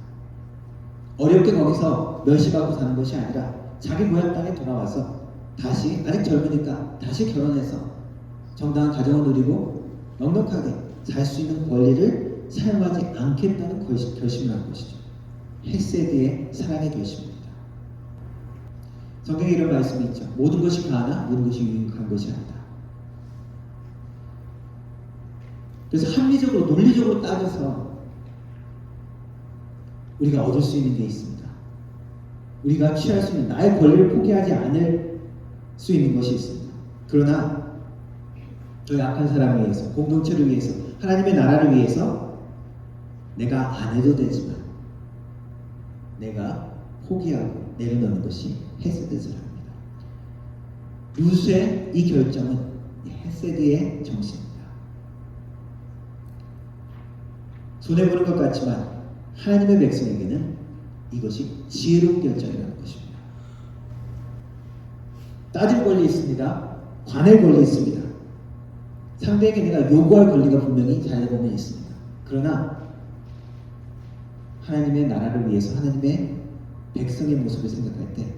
어렵게 거기서 멸시받고 사는 것이 아니라 자기 고향 땅에 돌아와서 다시 아직 젊으니까 다시 결혼해서 정당한 가정을 누리고 넉넉하게 살 수 있는 권리를 사용하지 않겠다는 결심을 한 것이죠. 헤세드의 사랑의 결심입니다. 성경에 이런 말씀이 있죠. 모든 것이 가하나 모든 것이 유익한 것이 아니다. 그래서 합리적으로 논리적으로 따져서 우리가 얻을 수 있는 게 있습니다. 우리가 취할 수 있는 나의 권리를 포기하지 않을 수 있는 것이 있습니다. 그러나 저 약한 사람을 위해서, 공동체를 위해서, 하나님의 나라를 위해서 내가 안 해도 되지만 내가 포기하고 내려놓는 것이 헤세드 사랑입니다. 룻의 이 결정은 헤세드의 정신입니다. 손해보는 것 같지만 하나님의 백성에게는 이것이 지혜로운 결정이라는 것입니다. 따질 권리 있습니다. 관할 권리 있습니다. 상대에게 내가 요구할 권리가 분명히 잘해보면 있습니다. 그러나 하나님의 나라를 위해서 하나님의 백성의 모습을 생각할 때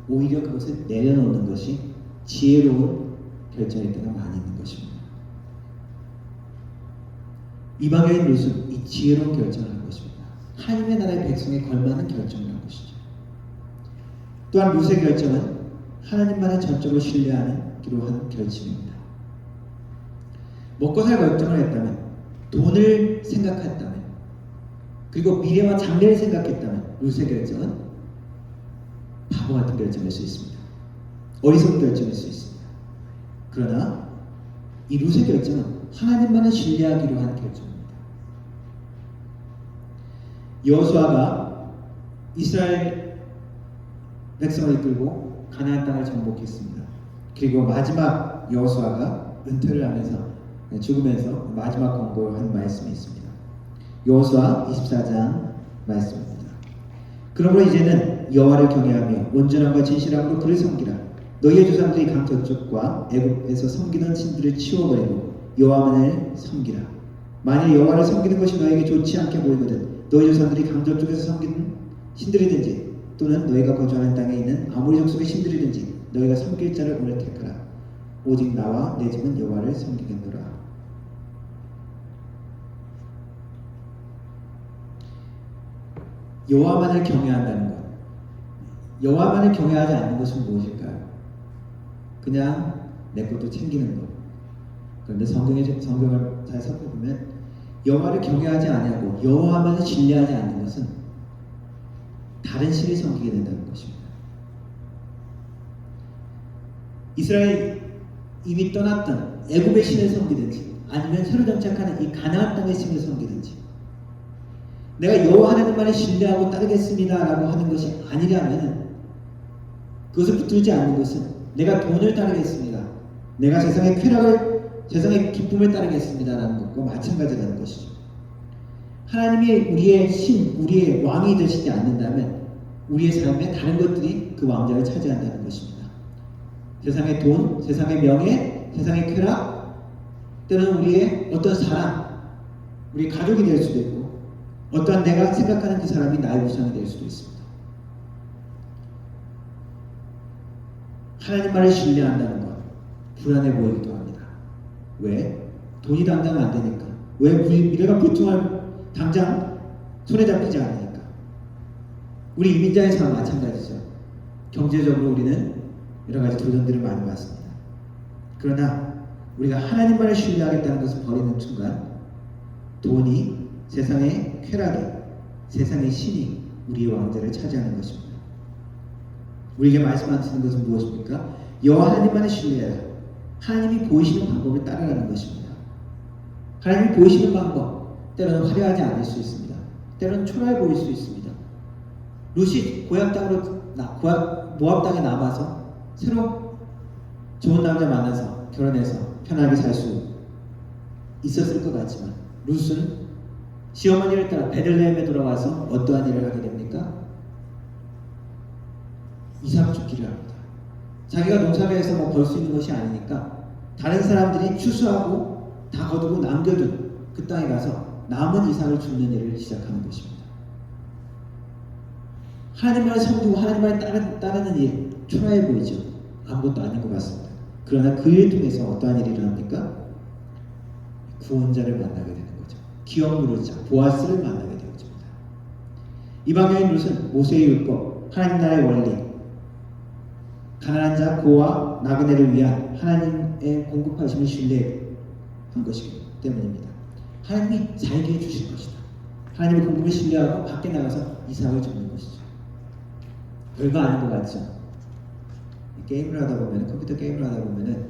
오히려 그것을 내려놓는 것이 지혜로운 결정일 때가 많이 있는 것입니다. 이방여인 룻은 이 지혜로운 결정을 한 것입니다. 하나님의 나라의 백성에 걸맞는 결정을 한 것이죠. 또한 룻의 결정은 하나님만을 전적으로 신뢰하기로 한 결심입니다. 먹고 살 결정을 했다면, 돈을 생각했다면, 그리고 미래와 장래를 생각했다면 룻의 결정은 바보 같은 결정일 수 있습니다. 어리석은 결정일 수 있습니다. 그러나 이 룻의 결정은 하나님만을 신뢰하기로 한 결정입니다. 여호수아가 이스라엘 백성을 이끌고 가나안 땅을 정복했습니다. 그리고 마지막 여호수아가 은퇴를 하면서 죽으면서 마지막 권고를 한 말씀이 있습니다. 여호수아 24장 말씀입니다. 그러므로 이제는 여호와를 경외하며 온전함과 진실함으로 그를 섬기라. 너희의 조상들이 강 저쪽과 애굽에서 섬기던 신들을 치워버리고 여호와만을 섬기라. 만일 여호와를 섬기는 것이 너에게 좋지 않게 보이거든 너희 조상들이 강 저쪽에서 섬기는 신들이든지 또는 너희가 거주하는 땅에 있는 아모리 족속의 신들이든지 너희가 섬길 자를 오늘 택하라. 오직 나와 내 집은 여호와를 섬기겠노라. 여호와만을 경외한다는 것, 여호와만을 경외하지 않는 것은 무엇일까요? 그냥 내 것도 챙기는 것. 그런데 성경을 잘 살펴보면 여호와를 경외하지 아니하고 여호와만을 신뢰하지 않는 것은 다른 신을 섬기게 된다는 것입니다. 이스라엘 이미 떠났던 애굽의 신을 섬기든지 아니면 새로 정착하는 이 가나안 땅의 신을 섬기든지 내가 여호와 하나님만을 신뢰하고 따르겠습니다라고 하는 것이 아니라면 그것을 붙들지 않는 것은 내가 돈을 따르겠습니다. 내가 세상의 쾌락을 세상의 기쁨을 따르겠습니다라는 것과 마찬가지라는 것이죠. 하나님이 우리의 신, 우리의 왕이 되시지 않는다면 우리의 삶에 다른 것들이 그 왕자를 차지한다는 것입니다. 세상의 돈, 세상의 명예, 세상의 쾌락, 때로는 우리의 어떤 사람, 우리 가족이 될 수도 있고 어떠한 내가 생각하는 그 사람이 나의 우상이 될 수도 있습니다. 하나님 말을 신뢰한다는 것 불안해 보이기도 합니다. 왜? 돈이 당장 안 되니까. 왜 미래가 불투할 당장 손에 잡히지 않으니까. 우리 이민자의 삶 마찬가지죠. 경제적으로 우리는 여러 가지 도전들을 많이 받습니다. 그러나 우리가 하나님 말을 신뢰하겠다는 것을 버리는 순간 돈이, 세상의 쾌락이, 세상의 신이 우리의 왕자를 차지하는 것입니다. 우리에게 말씀하시는 것은 무엇입니까? 여호와 하나님만을 신뢰해라. 하나님이 보이시는 방법을 따라가는 것입니다. 하나님이 보이시는 방법, 때로는 화려하지 않을 수 있습니다. 때로는 초라해 보일 수 있습니다. 룻이 고향 땅으로 모압 땅에 남아서 새로 좋은 남자 만나서 결혼해서 편하게 살 수 있었을 것 같지만 룻은 시어머니를 따라 베들레헴에 돌아와서 어떠한 일을 하게 됩니까? 이삭 죽기를 합니다. 자기가 농사를 해서 뭐 벌 수 있는 것이 아니니까 다른 사람들이 추수하고 다 거두고 남겨둔 그 땅에 가서 남은 이삭을 줍는 일을 시작하는 것입니다. 하나님만을 섬기고 하나님만을 따르는 일, 초라해 보이죠. 아무것도 아닌 것 같습니다. 그러나 그 일을 통해서 어떠한 일이 일어납니까? 구원자를 만나게 되는 거죠. 기업 누르자 보아스를 만나게 되어집니다. 이방 여인 룻은 모세의 율법, 하나님 나라의 원리, 가난한 자 고아 나그네를 위한 하나님의 공급하심을 신뢰한 것이기 때문입니다. 하나님이 살게 해주실 것이다. 하나님의 공급을 신뢰하고 밖에 나가서 이삭을 줍는 것이죠. 별거 아닌 것 같죠? 게임을 하다 보면, 컴퓨터 게임을 하다 보면은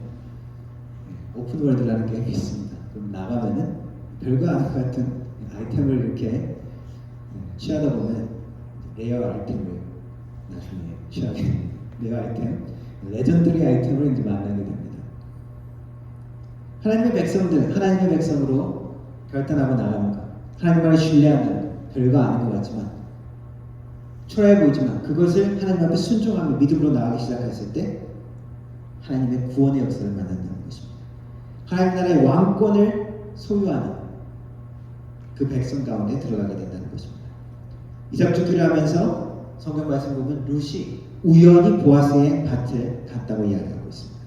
오픈월드라는 게임이 있습니다. 그럼 나가면은 별거 아닌 것 같은 아이템을 이렇게 취하다 보면 레어 아이템을 나중에 취하게 레어 아이템, 레전더리 아이템을 이제 만나게 됩니다. 하나님의 백성들, 하나님의 백성으로 결단하고 나가는 것, 하나님을 신뢰하는 것, 별거 아닌 것 같지만 초라해 보이지만 그것을 하나님 앞에 순종하며 믿음으로 나가기 시작했을 때 하나님의 구원의 역사를 만난다는 것입니다. 하나님 나라의 왕권을 소유하는 그 백성 가운데 들어가게 된다는 것입니다. 이삭 죽기를 하면서 성경 말씀 보면 룻이 우연히 보아스의 밭을 갔다고 이야기하고 있습니다.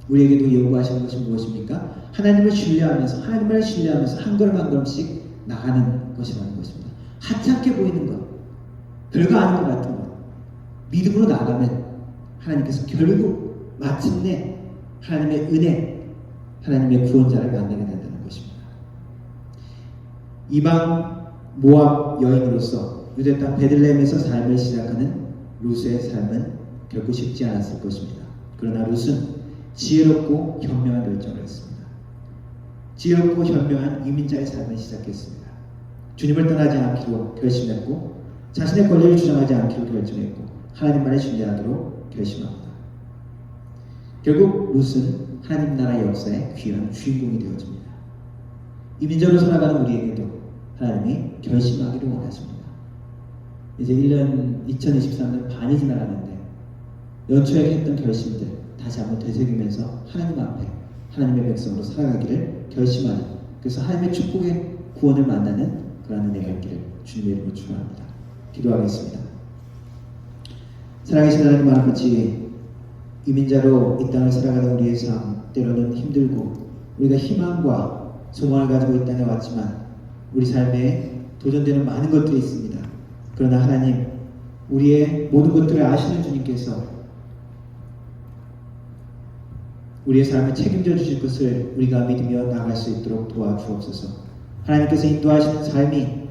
우리에게도 요구하시는 것이 무엇입니까? 하나님을 신뢰하면서 하나님을 신뢰하면서 한 걸음 한 걸음씩 나가는 것이라는 것입니다. 하찮게 보이는 것, 별거 아닌 것 같은 것, 믿음으로 나가면 하나님께서 결국 마침내 하나님의 은혜, 하나님의 구원자를 만나게 된다는 것입니다. 이방 모압 여인으로서 유대 땅 베들레헴에서 삶을 시작하는 룻의 삶은 결코 쉽지 않았을 것입니다. 그러나 룻은 지혜롭고 현명한 결정을 했습니다. 지혜롭고 현명한 이민자의 삶을 시작했습니다. 주님을 떠나지 않기로 결심했고 자신의 권리를 주장하지 않기로 결정했고 하나님만을 신뢰하도록 결심합니다. 결국 룻은 하나님 나라의 역사의 귀한 주인공이 되어집니다. 이민자로 살아가는 우리에게도 하나님이 결심하기를 원하십니다. 이제 2023년 반이 지나가는데 연초에 했던 결심들 다시 한번 되새기면서 하나님 앞에 하나님의 백성으로 살아가기를 결심하는, 그래서 하나님의 축복의 구원을 만나는 그런 은혜가 있기를 주님의 이름으로 축원합니다. 기도하겠습니다. 살아계신 하나님 아버지, 이민자로 이 땅을 살아가는 우리의 삶, 때로는 힘들고 우리가 희망과 소망을 가지고 이 땅에 왔지만 우리 삶에 도전되는 많은 것들이 있습니다. 그러나 하나님, 우리의 모든 것들을 아시는 주님께서 우리의 삶을 책임져 주실 것을 우리가 믿으며 나갈 수 있도록 도와주옵소서. 하나님께서 인도하시는 삶이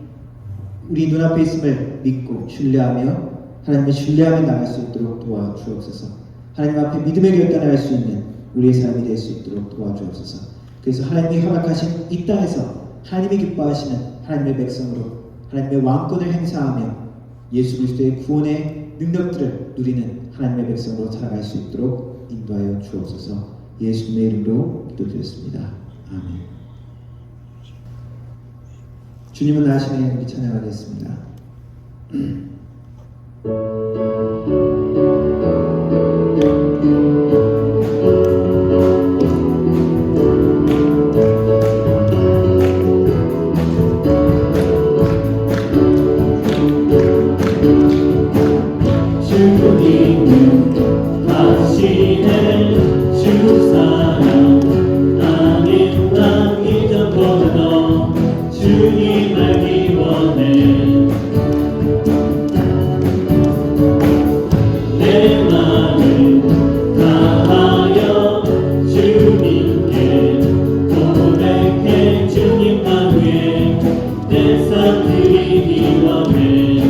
우리 눈앞에 있음을 믿고 신뢰하며 하나님을 신뢰하며 나갈 수 있도록 도와주옵소서. 하나님 앞에 믿음의 결단을 할 수 있는 우리의 삶이 될 수 있도록 도와주옵소서. 그래서 하나님이 허락하신 이 땅에서 하나님이 기뻐하시는 하나님의 백성으로 하나님의 왕권을 행사하며 예수 그리스도의 구원의 능력들을 누리는 하나님의 백성으로 살아갈 수 있도록 인도하여 주옵소서. 예수님의 이름으로 기도드렸습니다. 아멘. 주님은 아시네. 우리 찬양하겠습니다. 주님은 당신의 주사랑 나는 난 이전보다 주님 알기 원해 내 마음을 다하여 주님께 고백해 주님만 위해 내 삶 드리기 원해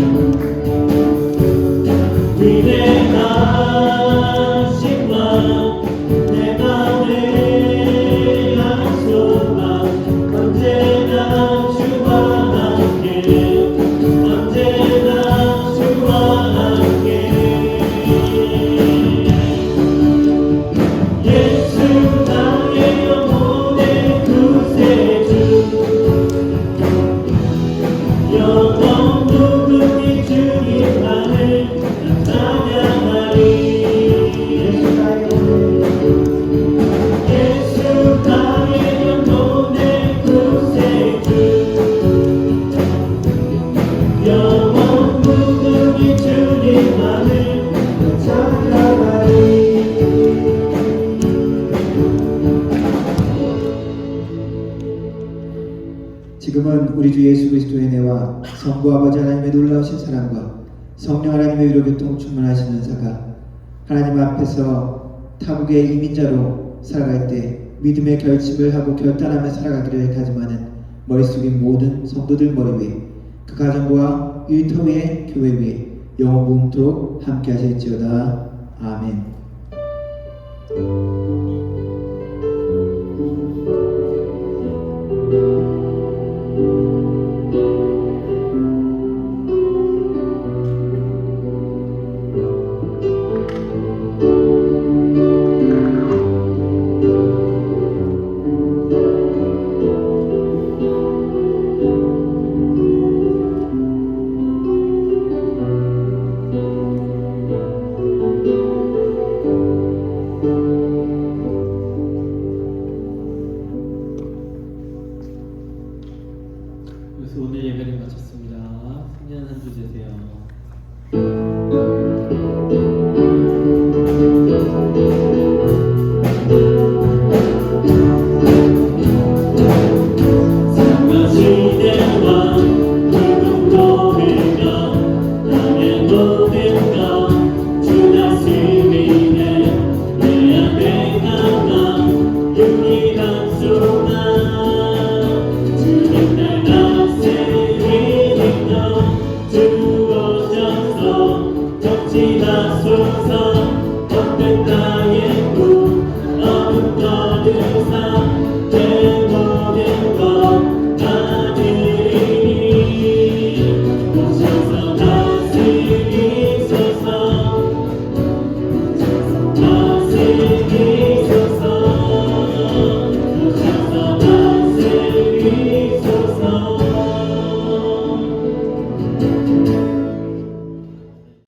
위대하신 왕 내 맘에 한 소망 언제나 주와 함께 언제나 주와 함께 예수 나의 영혼의 구세주 영원 무궁히 주님만을 찬양하리 예수 나의 영혼의 구세주 영원 무궁히 주님만을 찬양하리 지금은 우리 주 예수 그리스도의 은혜와 성부 아버지 하나님의 놀라우신 사랑과 성령 하나님의 위로 교통 충만하신 은사가 하나님 앞에서 타국의 이민자로 살아갈 때 믿음의 결심을 하고 결단하며 살아가기를 다짐하는 머릿속의 모든 성도들 머리 위에 그 가정과 일터 위에 교회 위에 영원 무음토록 함께 하실지어다. 아멘. 그래서 오늘 예배를 마쳤습니다. 승리한 한 주 되세요. 삼가시대와 붉은 흘려 나의 모든 것주 다스리네 내 안에 강한 유일한 소망 주님 날 다스리는 것 주오셔서 적지하소서 헛된 나의 꿈 어둠 떠들